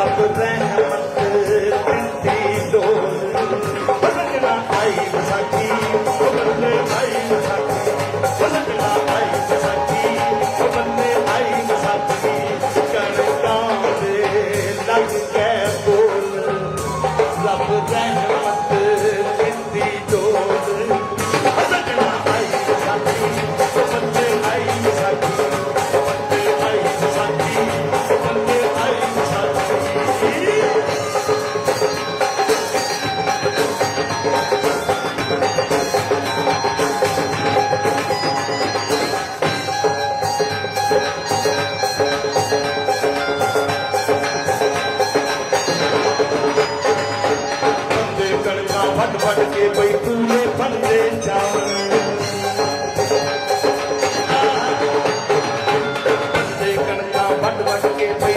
रब रहमत दिंदी डोल सजना आई विसाखी बंदे आई विसाखी सजना आई विसाखी बंदे आई विसाखी कणकां दे लग के बोल रब रहमत दिंदी डोल सजना आई विसाखी बंदे आई विसाखी बंदे आई विसाखी बंदे आई विसाखी बंदे कणकां फट फट के बई पूरे बंदे जावन बंदे कणकां फट फट के बई